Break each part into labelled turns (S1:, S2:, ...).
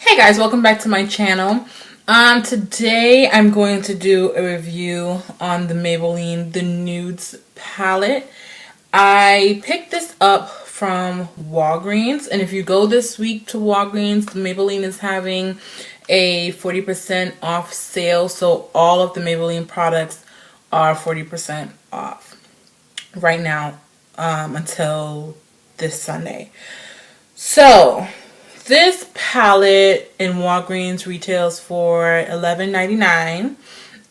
S1: Hey guys, welcome back to my channel. Today I'm going to do a review on the Maybelline the Nudes palette. I picked this up from Walgreens, and if you go this week to Walgreens, the Maybelline is having a 40% off sale, so all of the Maybelline products are 40% off right now until this Sunday. So this palette in Walgreens retails for $11.99,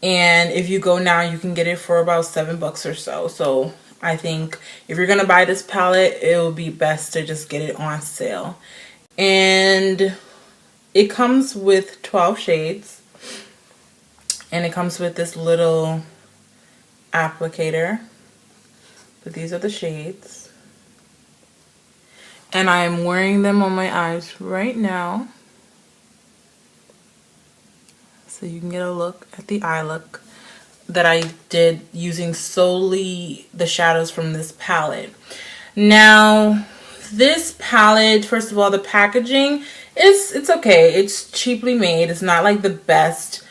S1: and if you go now you can get it for about $7 or so. So I think if you're gonna buy this palette, it will be best to just get it on sale. And it comes with 12 shades, and it comes with this little applicator, but these are the shades. And I am wearing them on my eyes right now, so you can get a look at the eye look that I did using solely the shadows from this palette. Now, this palette, first of all, the packaging it's okay. It's cheaply made. It's not like the best,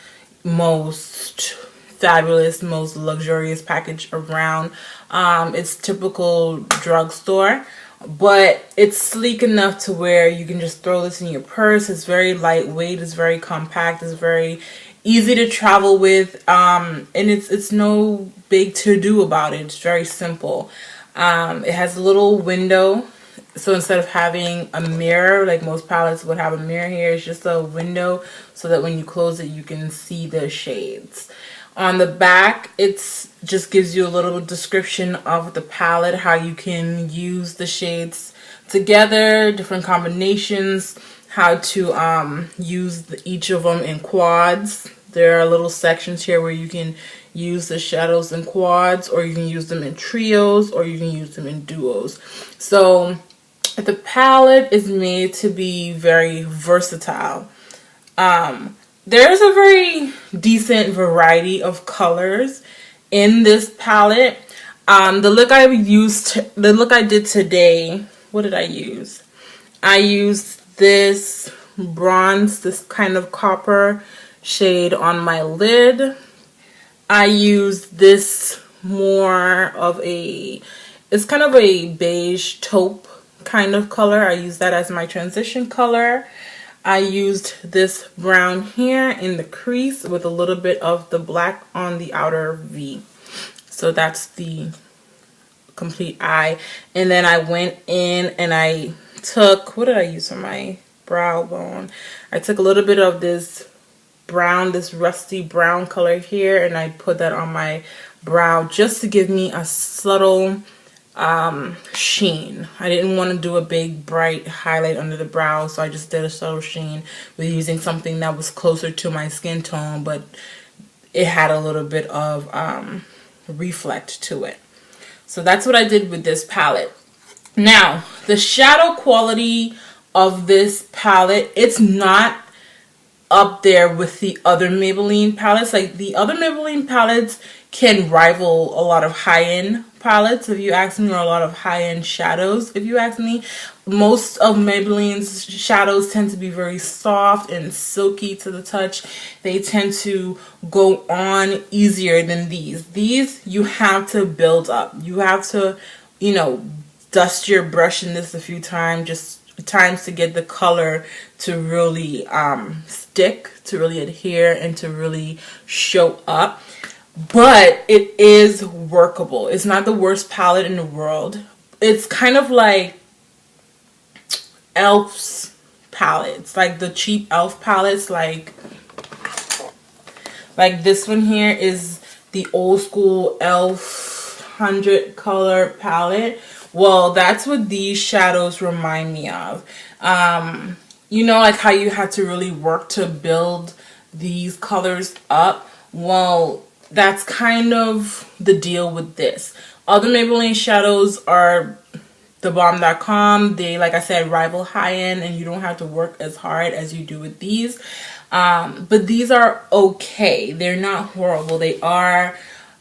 S1: most fabulous, most luxurious package around. It's typical drugstore, but it's sleek enough to where you can just throw this in your purse. It's very lightweight, it's very compact, it's very easy to travel with, and it's no big to-do about it. It's very simple. It has a little window, so instead of having a mirror like most palettes would have a mirror, here it's just a window so that when you close it you can see the shades. On the back, it's just gives you a little description of the palette, how you can use the shades together, different combinations, how to use each of them in quads. There are little sections here where you can use the shadows in quads, or you can use them in trios, or you can use them in duos. So the palette is made to be very versatile. There's a very decent variety of colors in this palette. The look I did today, what did I use? I used this bronze, this kind of copper shade on my lid. I used this more of it's kind of a beige taupe kind of color. I used that as my transition color. I used this brown here in the crease with a little bit of the black on the outer V. So that's the complete eye. And then I went in and I took, what did I use for my brow bone? I took a little bit of this brown, this rusty brown color here, and I put that on my brow just to give me a subtle sheen. I didn't want to do a big bright highlight under the brow, so I just did a subtle sheen with using something that was closer to my skin tone, but it had a little bit of reflect to it. So that's what I did with this palette. Now, the shadow quality of this palette, it's not up there with the other Maybelline palettes. Like, the other Maybelline palettes can rival a lot of high-end palettes, if you ask me, or a lot of high-end shadows, if you ask me. Most of Maybelline's shadows tend to be very soft and silky to the touch. They tend to go on easier than these. These you have to build up. You have to, you know, dust your brush in this a few times, to get the color to really stick, to really adhere, and to really show up. But it is workable. It's not the worst palette in the world. It's kind of like e.l.f.'s palettes, like the cheap e.l.f. palettes, like this one here is the old school e.l.f. 100 color palette. Well, that's what these shadows remind me of. You know, like how you had to really work to build these colors up? Well, that's kind of the deal with this. Other Maybelline shadows are thebomb.com. They, like I said, rival high-end, and you don't have to work as hard as you do with these. But these are okay. They're not horrible. They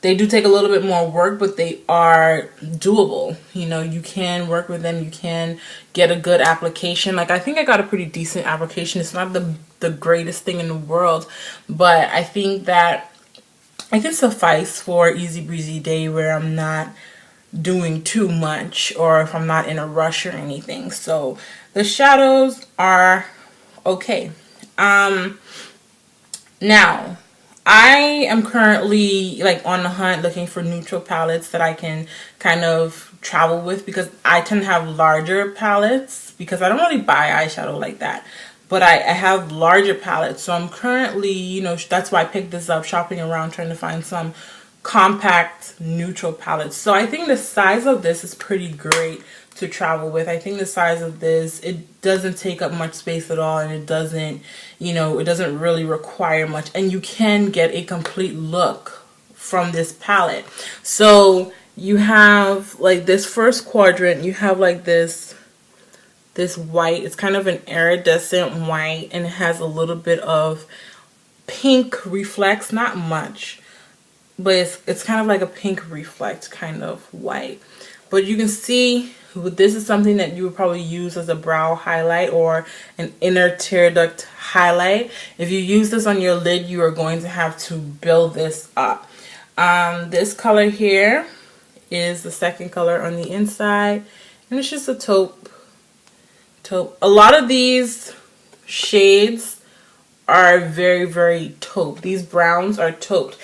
S1: They do take a little bit more work, but they are doable. You know, you can work with them. You can get a good application. Like, I think I got a pretty decent application. It's not the greatest thing in the world, but I think that it can suffice for an easy breezy day where I'm not doing too much, or if I'm not in a rush or anything. So the shadows are okay. Now, I am currently like on the hunt looking for neutral palettes that I can kind of travel with, because I tend to have larger palettes because I don't really buy eyeshadow like that. But I have larger palettes, so I'm currently, you know, that's why I picked this up, shopping around trying to find some compact neutral palettes. So I think the size of this is pretty great to travel with. I think the size of this, it doesn't take up much space at all, and it doesn't, you know, it doesn't really require much, and you can get a complete look from this palette. So you have like this first quadrant, you have like this white. It's kind of an iridescent white, and it has a little bit of pink reflex, not much, but it's kind of like a pink reflect kind of white. But you can see this is something that you would probably use as a brow highlight or an inner tear duct highlight. If you use this on your lid, you are going to have to build this up. This color here is the second color on the inside, and it's just a taupe. A lot of these shades are very, very taupe. These browns are tauped.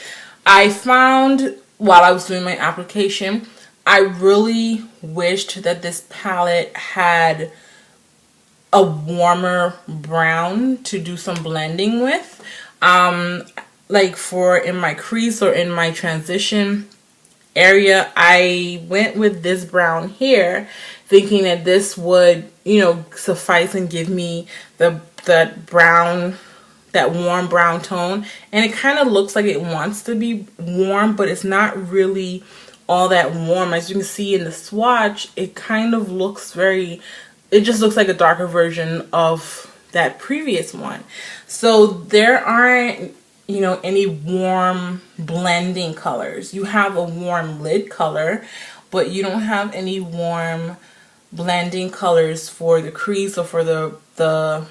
S1: I found while I was doing my application, I really wished that this palette had a warmer brown to do some blending with. Like for in my crease or in my transition area, I went with this brown here, thinking that this would, you know, suffice and give me that brown, that warm brown tone. And it kind of looks like it wants to be warm, but it's not really all that warm. As you can see in the swatch, it kind of looks it just looks like a darker version of that previous one. So there aren't, you know, any warm blending colors. You have a warm lid color, but you don't have any warm blending colors for the crease or for the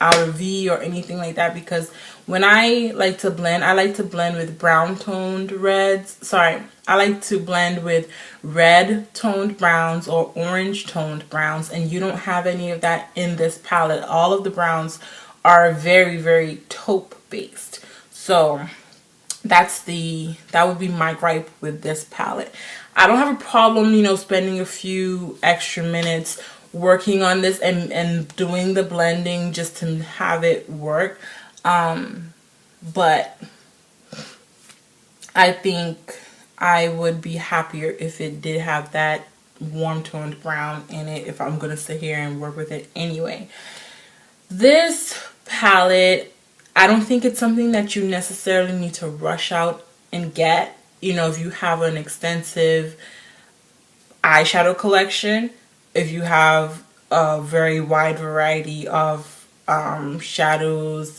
S1: outer V or anything like that, because when I like to blend, I like to blend with brown toned reds. Sorry, I like to blend with red toned browns or orange toned browns, and you don't have any of that in this palette. All of the browns are very, very taupe based. So that would be my gripe with this palette. I don't have a problem, you know, spending a few extra minutes working on this and doing the blending just to have it work. But I think I would be happier if it did have that warm toned brown in it, if I'm going to sit here and work with it anyway. This palette, I don't think it's something that you necessarily need to rush out and get. You know, if you have an extensive eyeshadow collection, if you have a very wide variety of shadows